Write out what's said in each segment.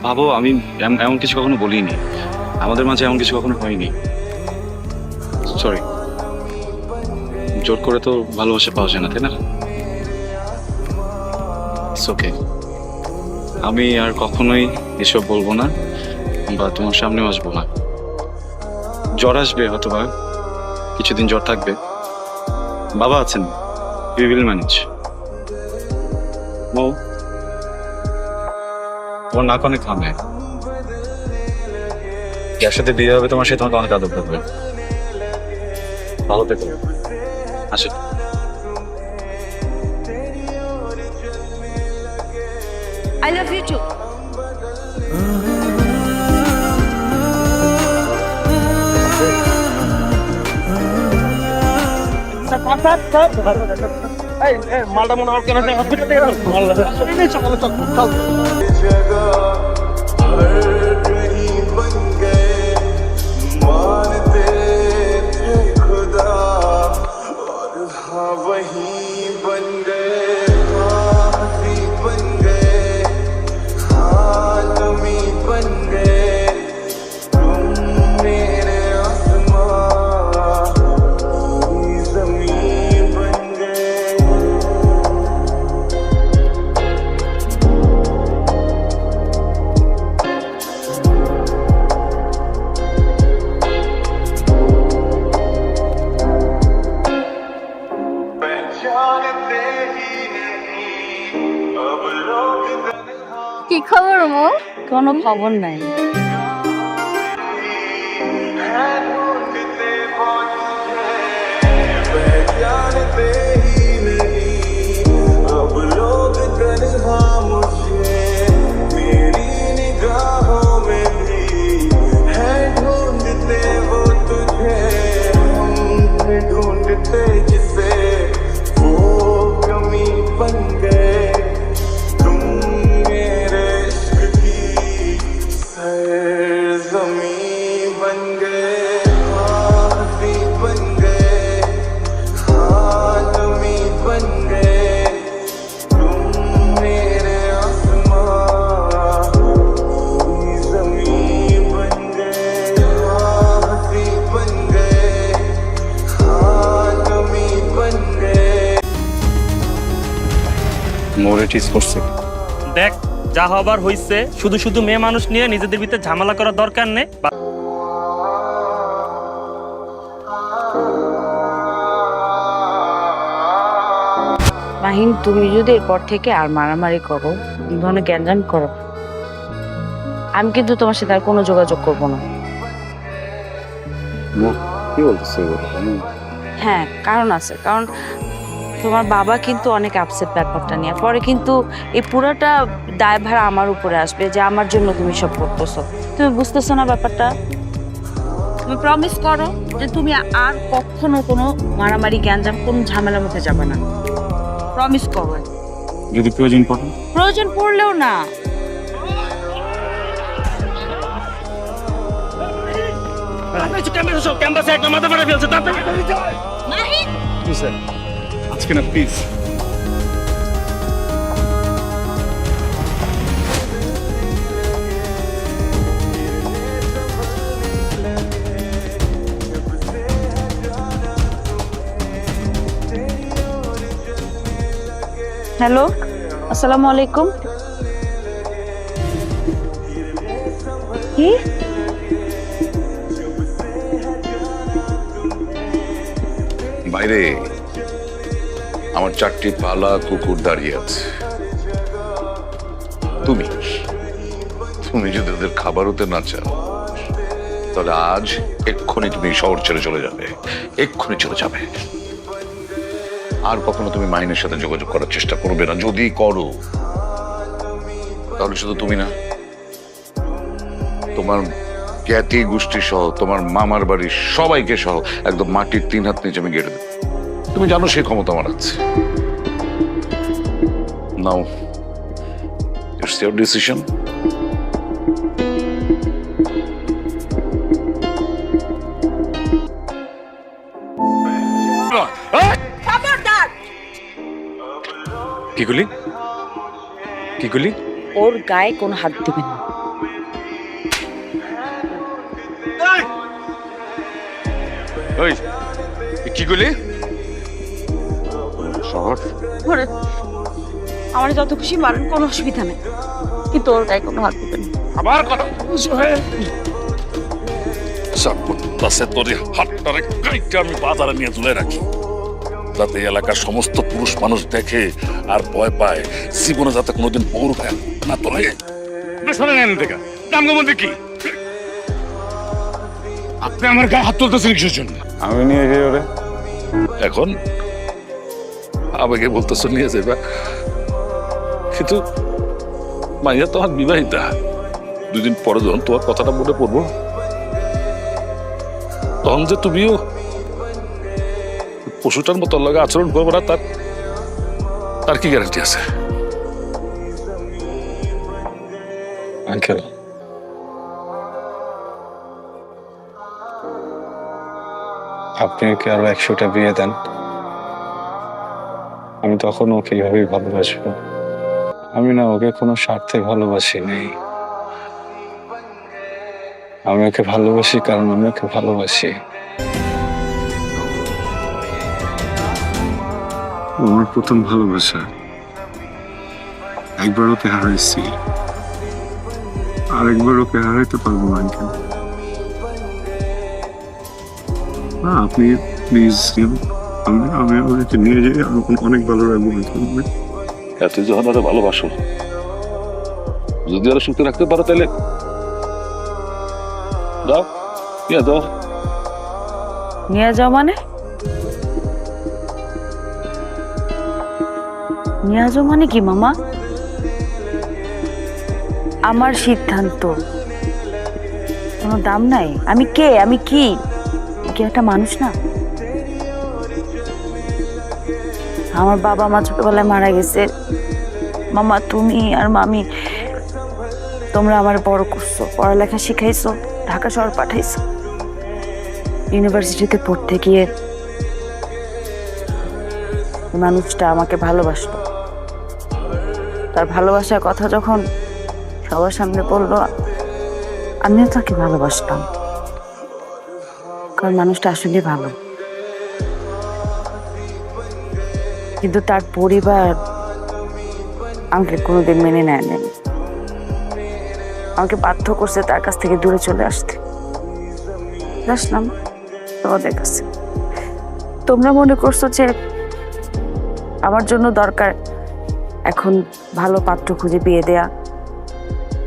ভাবো আমি এমন কিছু কখনো বলিনি, আমাদের মাঝে এমন কিছু কখনো হয়নি। সরি। জোর করে তো ভালোবাসা পাওয়া যায় না, তাই না? It's okay. আমি আর কখনোই এসব বলবো না বা তোমার সামনেও আসবো না। জ্বর আসবে হয়তো বা, কিছুদিন জ্বর থাকবে। বাবা আছেন, উই উইল ম্যানেজ। মৌ, তোমার নাক অনেক ঘামে। যার সাথে বিয়ে হবে তোমার, সে তোমাকে অনেক আদর করবে। ভালো থেকো। আসে। I love you too. মালটা মনে হয় কেন হসপিটাল থেকে সকালে চল কি খবর মো? কোনো খবর নাই। মোরে টিস করছে। দেখ, যা হবার হইছে। শুধু শুধু মেয়ে মানুষ নিয়ে নিজেদের ভিতরে ঝামেলা করার দরকার নেই। মাহিন, তুমি যদি এরপর থেকে আর মারামারি করো, এই ধরনের গ্যাঞ্জাম করো, আমি কিন্তু তোমার সাথে আর কোনো যোগাযোগ করব না। কি বলতেছে? হ্যাঁ, কারণ আছে। কারণ তোমার বাবা কিন্তু অনেক আপসেট ব্যাপারটা নিয়ে। পরে কিন্তু এই পুরোটা দায়ভার আমার উপরে আসবে যে আমার জন্য তুমি সব করতেছো। তুমি বুঝতেছো না ব্যাপারটা? তুমি প্রমিস করো যে তুমি আর কখনো কোনো মারামারি গ্যাঞ্জাম কোনো ঝামেলার মধ্যে যাবে না। প্রমিস করো। যদি প্রয়োজন পড়ে? প্রয়োজন পড়লেও না। ক্যাম্পাসে একটা মাথা ফাটা ফেলছে। মাহিন, আজকে না প্লিজ। হ্যালো, আসসালামু আলাইকুম। কি? বাইরে আমার 4টি পালা কুকুর দাঁড়িয়ে আছে। তুমি তুমি যদি ওদের খাবার হতে না চাও, তাহলে আজ এক্ষুনি তুমি শহর ছেড়ে চলে যাবে। এক্ষুনি চলে যাবে। আর কখনো তুমি মাহিনের সাথে যোগাযোগ করার চেষ্টা করবে না। যদি করো, তাহলে শুধু তুমি না, তোমার জ্ঞাতি গোষ্ঠী সহ, তোমার মামার বাড়ির সবাইকে সহ একদম মাটির 3 হাত নিচে আমি গেড়ে দেব। তুমি জানো সেই ক্ষমতা আমার আছে। নাও, ইটস ইওর ডিসিশন। কি গুলি? কি গুলি? ওর গায়ে কোনো হাত দিবেন না। ওই কি করলি? শহর ওরে, আমার যত খুশি মারেন, কোনো অসুবিধা নেই, কিন্তু ওর গায়ে কোনো হাত দিবেন না। আবার কথা আমি বাজারে নিয়ে তুলে রাখি, যাতে এলাকার সমস্ত পুরুষ মানুষ দেখে আর ভয় পায়, জীবনে যাতে কোনোদিন বউর ভয় না তোলে। কি আপনি আমার গায়ে হাত তুলতেছেন কিসের জন্য? আমি নিয়ে যাই ওরে। এখন আবেগে বলতেছো নিয়ে যাবা, কিন্তু মাইয়া তোমার বিবাহিতা, দুদিন পরে যখন তোমার কথাটা মনে পড়বো, তখন যে তুমিও পশুটার মতো লাগে আচরণ করবো না, তার কি গ্যারান্টি আছে? আঙ্কেল, আপনি ওকে আরো 100টা বিয়ে দেন, আমি তখন ওকে এইভাবেই ভালোবাসবো। আমি না ওকে কোনো স্বার্থে ভালোবাসি নেই। আমি ওকে ভালোবাসি কারণ আমি ওকে ভালোবাসি। আমার প্রথম ভালোবাসা, একবার ওকে হারাইছি, আরেকবার ওকে হারাইতে পারবো না আঙ্কেল। না, আপনি প্লিজ, আমি ওকে নিয়ে যাই, আমি অনেক ভালো রাখবো। এত যখন ওরা ভালোবাসো, যদি ওরা সুখে রাখতে পারো তাহলে দাও, ইয়া দাও। নিয়ে যাও মানে? নিয়ে যাও মানে কি মামা? আমার সিদ্ধান্ত কোনো দাম নাই। আমি কে? আমি কি একটা মানুষ না? আমার বাবা মা ছোটবেলায় মারা গেছে। মামা, তুমি আর মামি, তোমরা আমার বড় করছো, পড়ালেখা শিখাইছো, ঢাকা শহর পাঠাইছো। ইউনিভার্সিটিতে পড়তে গিয়ে মানুষটা আমাকে ভালোবাসলো। তার ভালোবাসার কথা যখন সবার সামনে বললো, আমিও তাকে ভালোবাসতাম, কারণ মানুষটা আসলে ভালো। কিন্তু তার পরিবার আমাকে কোনোদিন মেনে নেয় নাই। আমাকে বাধ্য করছে তার কাছ থেকে দূরে চলে আসতে। আসলাম তোমাদের কাছে। তোমরা মনে করছো যে আমার জন্য দরকার এখন ভালো পাত্র খুঁজে বিয়ে দেয়া।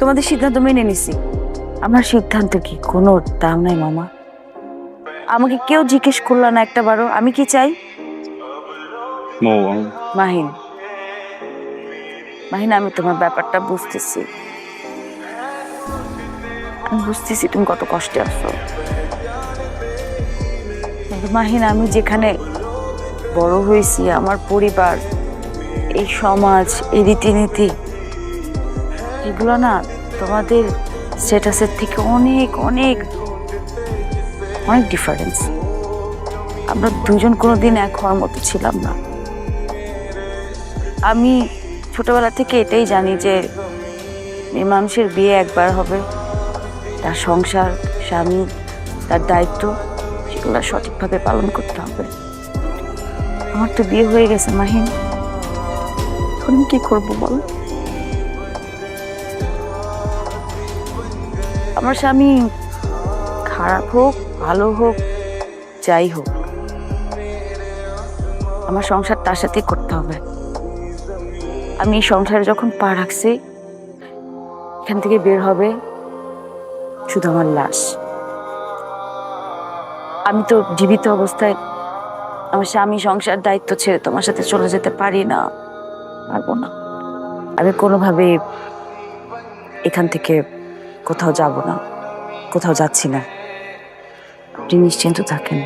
তোমাদের সিদ্ধান্ত মেনে নিছি। আমার সিদ্ধান্ত কি কোনো দাম নাই মামা? আমাকে কেউ জিজ্ঞেস করলো না একটাবারও আমি কি চাই। মাহিন, মাহিন, আমি তোমার ব্যাপারটা বুঝতেছি। আমি বুঝতেছি তুমি কত কষ্টে আছো। কিন্তু মাহিন, আমি যেখানে বড় হয়েছি, আমার পরিবার, এই সমাজ, এই রীতিনীতি, এগুলো না তোমাদের স্ট্যাটাসের থেকে অনেক অনেক অনেক ডিফারেন্স। আমরা দুজন কোনোদিন এক হওয়ার মতো ছিলাম না। আমি ছোটবেলা থেকে এটাই জানি যে মেয়ে মানুষের বিয়ে একবার হবে, তার সংসার, স্বামী, তার দায়িত্ব, সেগুলো সঠিকভাবে পালন করতে হবে। আমার তো বিয়ে হয়ে গেছে মাহিন, এখন আমি কি করবো বল? আমার স্বামী খারাপ হোক, ভালো হোক, যাই হোক, আমার সংসার তার সাথেই করতে হবে। আমি এই সংসারে যখন পা রাখছি, এখান থেকে বের হবে শুধু আমার লাশ। আমি তো জীবিত অবস্থায় আমার স্বামী, সংসার, দায়িত্ব ছেড়ে তোমার সাথে চলে যেতে পারি না, পারবো না। আমি কোনোভাবেই এখান থেকে কোথাও যাব না, কোথাও যাচ্ছি না। আপনি নিশ্চিন্ত থাকেন।